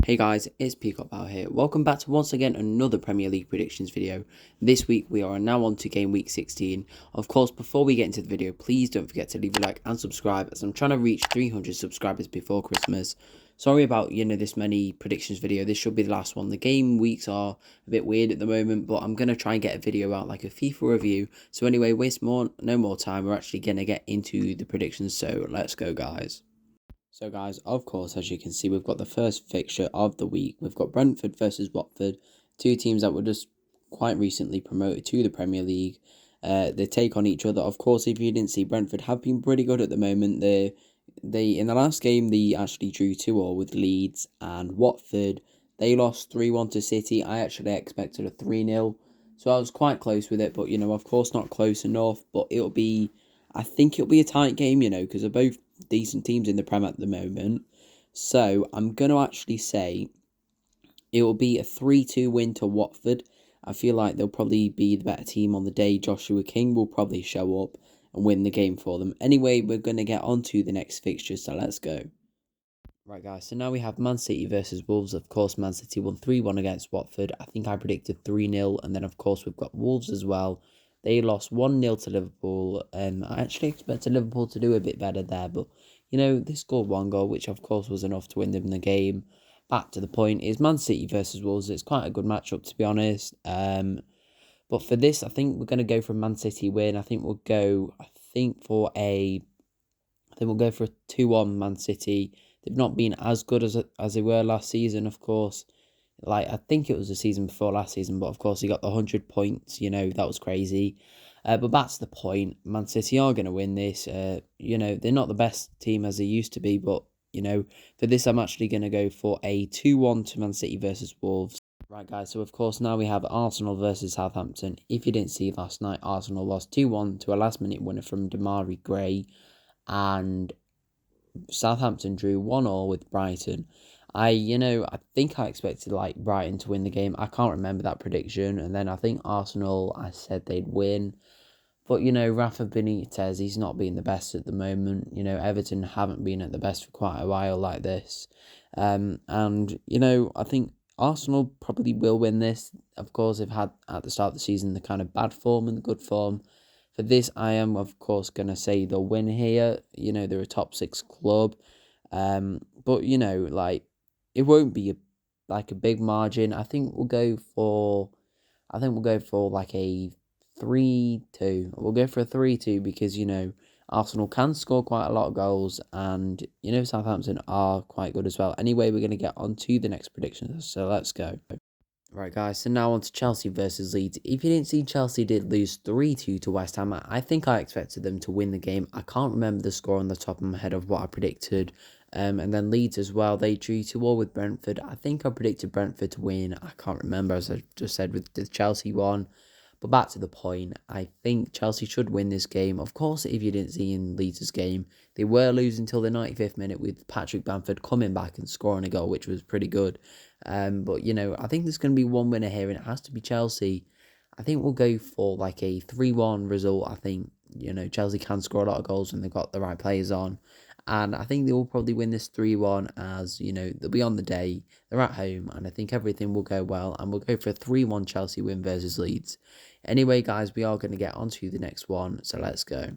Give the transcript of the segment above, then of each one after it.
Hey guys, it's Peacock Bow here. Welcome back to once again another Premier League predictions video. This week we are now on to game week 16. Of course, before we get into the video, please don't forget to leave a like and subscribe as I'm trying to reach 300 subscribers before Christmas. Sorry about, this many predictions video. This should be the last one. The game weeks are a bit weird at the moment, but I'm going to try and get a video out like a FIFA review. So anyway, no more time. We're actually going to get into the predictions. So let's go, guys. So guys, of course, as you can see, we've got the first fixture of the week. We've got Brentford versus Watford, two teams that were just quite recently promoted to the Premier League. They take on each other. Of course, if you didn't see, Brentford have been pretty good at the moment. They in the last game, they actually drew 2-2 with Leeds, and Watford, they lost 3-1 to City. I actually expected a 3-0, so I was quite close with it, but, of course not close enough. But I think it'll be a tight game, because they're both decent teams in the Prem at the moment. So I'm going to actually say it will be a 3-2 win to Watford. I feel like they'll probably be the better team on the day. Joshua King will probably show up and win the game for them. Anyway, we're going to get on to the next fixture, so let's go. Right, guys, so now we have Man City versus Wolves. Of course, Man City won 3-1 against Watford. I think I predicted 3-0, and then, of course, we've got Wolves as well. They lost 1-0 to Liverpool. I actually expected Liverpool to do a bit better there, but, they scored one goal, which, of course, was enough to win them the game. Back to the point is Man City versus Wolves. It's quite a good matchup, to be honest. But for this, I think we're going to go for a Man City win. I think we'll go for a 2-1 Man City. They've not been as good as they were last season, of course. I think it was the season before last season, but of course he got the 100 points, that was crazy. But that's the point. Man City are going to win this. They're not the best team as they used to be, but, for this I'm actually going to go for a 2-1 to Man City versus Wolves. Right, guys, so of course now we have Arsenal versus Southampton. If you didn't see last night, Arsenal lost 2-1 to a last-minute winner from Demarai Gray, and Southampton drew 1-1 with Brighton. I think I expected Brighton to win the game. I can't remember that prediction. And then I think Arsenal, I said they'd win. But, Rafa Benitez, he's not being the best at the moment. Everton haven't been at the best for quite a while like this. And, I think Arsenal probably will win this. Of course, they've had, at the start of the season, the kind of bad form and the good form. For this, I am, of course, going to say they'll win here. They're a top 6 club. But, it won't be a big margin. I think we'll go for like a 3-2. We'll go for a 3-2 because, Arsenal can score quite a lot of goals and, Southampton are quite good as well. Anyway, we're going to get on to the next prediction. So let's go. Right, guys, so now on to Chelsea versus Leeds. If you didn't see, Chelsea did lose 3-2 to West Ham. I think I expected them to win the game. I can't remember the score on the top of my head of what I predicted. And then Leeds as well, they drew 2-2 with Brentford. I think I predicted Brentford to win. I can't remember, as I just said, with the Chelsea one. But back to the point, I think Chelsea should win this game. Of course, if you didn't see in Leeds' game, they were losing until the 95th minute with Patrick Bamford coming back and scoring a goal, which was pretty good. But, I think there's going to be one winner here, and it has to be Chelsea. I think we'll go for like a 3-1 result. I think, Chelsea can score a lot of goals when they've got the right players on. And I think they will probably win this 3-1 as, they'll be on the day, they're at home, and I think everything will go well. And we'll go for a 3-1 Chelsea win versus Leeds. Anyway, guys, we are going to get on to the next one, so let's go.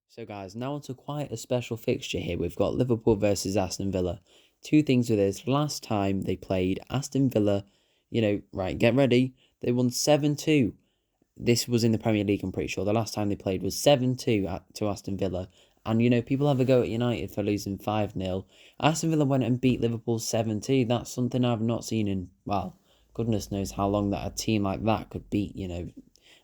So, guys, now on to quite a special fixture here. We've got Liverpool versus Aston Villa. Two things with this. Last time they played, Aston Villa, right, get ready, they won 7-2. This was in the Premier League, I'm pretty sure. The last time they played was 7-2 to Aston Villa. And, people have a go at United for losing 5-0. Aston Villa went and beat Liverpool 7-2. That's something I've not seen in, well, goodness knows how long that a team like that could beat,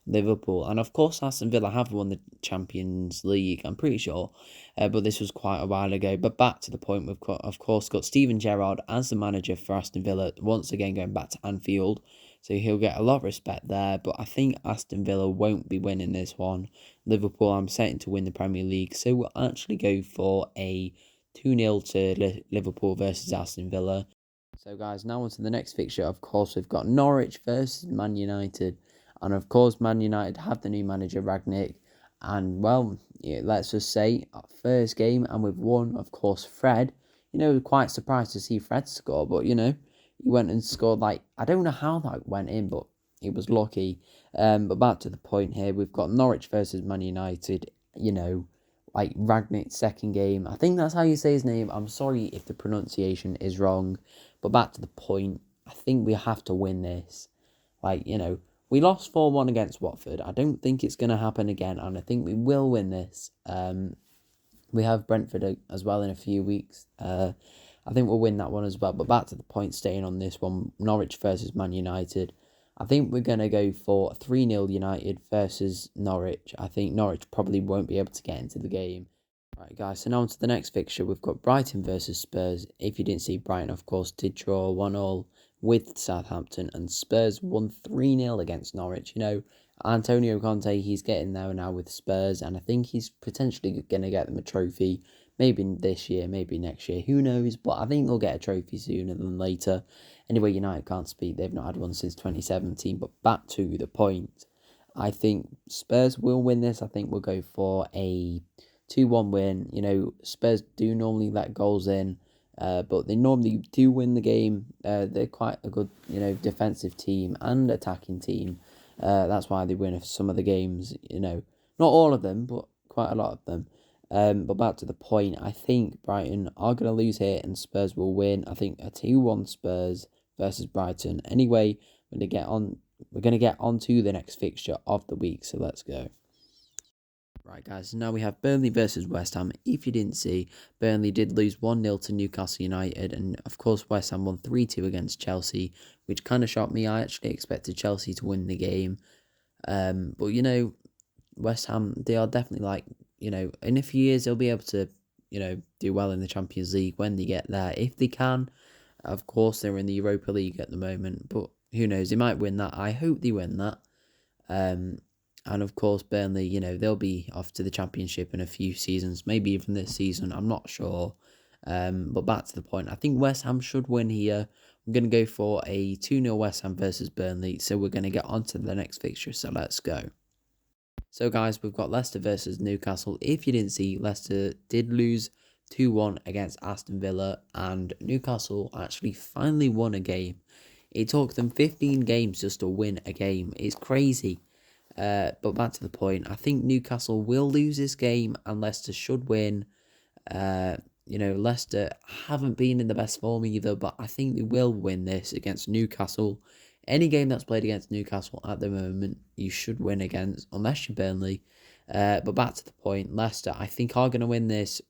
Liverpool. And, of course, Aston Villa have won the Champions League, I'm pretty sure. But this was quite a while ago. But back to the point, we've got, of course, got Steven Gerrard as the manager for Aston Villa, once again going back to Anfield. So he'll get a lot of respect there. But I think Aston Villa won't be winning this one. Liverpool, I'm setting to win the Premier League. So we'll actually go for a 2-0 to Liverpool versus Aston Villa. So, guys, now on to the next fixture. Of course, we've got Norwich versus Man United. And, of course, Man United have the new manager, Ragnick. And, well, let's just say, our first game, and we've won, of course, Fred. quite surprised to see Fred score, but, he went and scored, like, I don't know how that went in, but he was lucky. But back to the point here, we've got Norwich versus Man United, like Ragnick's second game. I think that's how you say his name. I'm sorry if the pronunciation is wrong, but back to the point, I think we have to win this. Like, we lost 4-1 against Watford. I don't think it's going to happen again, and I think we will win this. We have Brentford as well in a few weeks. I think we'll win that one as well. But back to the point, staying on this one, Norwich versus Man United. I think we're going to go for 3-0 United versus Norwich. I think Norwich probably won't be able to get into the game. Right, guys, so now on to the next fixture. We've got Brighton versus Spurs. If you didn't see, Brighton, of course, did draw 1-1 with Southampton, and Spurs won 3-0 against Norwich. Antonio Conte, he's getting there now with Spurs, and I think he's potentially going to get them a trophy. Maybe this year, maybe next year, who knows? But I think they'll get a trophy sooner than later. Anyway, United can't speak. They've not had one since 2017. But back to the point, I think Spurs will win this. I think we'll go for a 2-1 win. Spurs do normally let goals in, but they normally do win the game. They're quite a good, defensive team and attacking team. That's why they win some of the games, not all of them, but quite a lot of them. But back to the point, I think Brighton are going to lose here and Spurs will win. I think a 2-1 Spurs versus Brighton. Anyway, we're going to get on to the next fixture of the week, so let's go. Right, guys, so now we have Burnley versus West Ham. If you didn't see, Burnley did lose 1-0 to Newcastle United, and of course West Ham won 3-2 against Chelsea, which kind of shocked me. I actually expected Chelsea to win the game. But, West Ham, they are definitely like, in a few years they'll be able to, do well in the Champions League when they get there. If they can, of course, they're in the Europa League at the moment, but who knows, they might win that. I hope they win that. And of course, Burnley, they'll be off to the Championship in a few seasons, maybe even this season, I'm not sure. But back to the point, I think West Ham should win here. I'm going to go for a 2-0 West Ham versus Burnley, so we're going to get on to the next fixture, so let's go. So guys, we've got Leicester versus Newcastle. If you didn't see, Leicester did lose 2-1 against Aston Villa, and Newcastle actually finally won a game. It took them 15 games just to win a game. It's crazy. But back to the point, I think Newcastle will lose this game and Leicester should win. Leicester haven't been in the best form either, but I think they will win this against Newcastle. Any game that's played against Newcastle at the moment, you should win against, unless you're Burnley. But back to the point, Leicester, I think, are going to win this.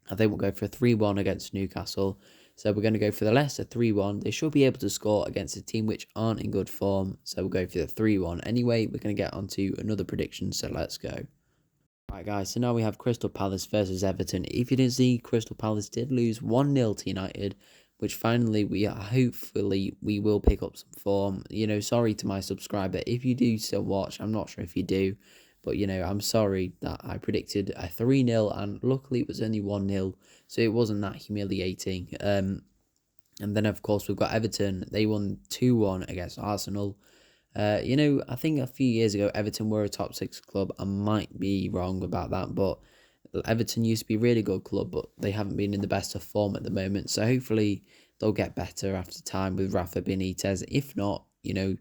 I think we'll go for a 3-1 against Newcastle. So we're going to go for the Leicester 3-1. They should be able to score against a team which aren't in good form. So we'll go for the 3-1. Anyway, we're going to get on to another prediction. So let's go. Right, guys. So now we have Crystal Palace versus Everton. If you didn't see, Crystal Palace did lose 1-0 to United, which finally hopefully we will pick up some form. Sorry to my subscriber. If you do still watch, I'm not sure if you do. But, I'm sorry that I predicted a 3-0 and luckily it was only 1-0. So it wasn't that humiliating. And then, of course, we've got Everton. They won 2-1 against Arsenal. I think a few years ago, Everton were a top 6 club. I might be wrong about that. But Everton used to be a really good club, but they haven't been in the best of form at the moment. So hopefully they'll get better after time with Rafa Benitez. If not, they're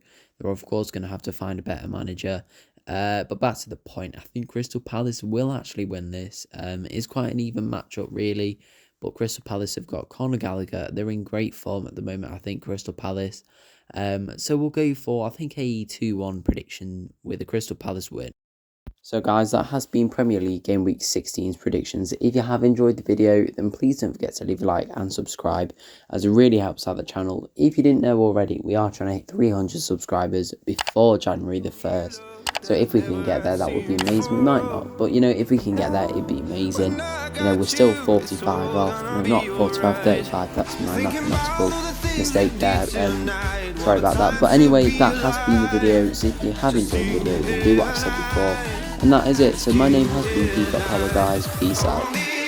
of course going to have to find a better manager. But back to the point, I think Crystal Palace will actually win this. It's quite an even matchup, really. But Crystal Palace have got Conor Gallagher. They're in great form at the moment, I think, Crystal Palace. So we'll go for, I think, a 2-1 prediction with a Crystal Palace win. So guys, that has been Premier League Game Week 16's predictions. If you have enjoyed the video, then please don't forget to leave a like and subscribe, as it really helps out the channel. If you didn't know already, we are trying to hit 300 subscribers before January the 1st. So if we can get there, that would be amazing. We might not, but if we can get there, it'd be amazing. We're still 45 off. We're not 45, 35. That's my mathematical mistake there. Sorry about that. But anyway, that has been the video. So if you have enjoyed the video, then do what I said before. And that is it. So my name has been FIFA Power, guys. Peace out.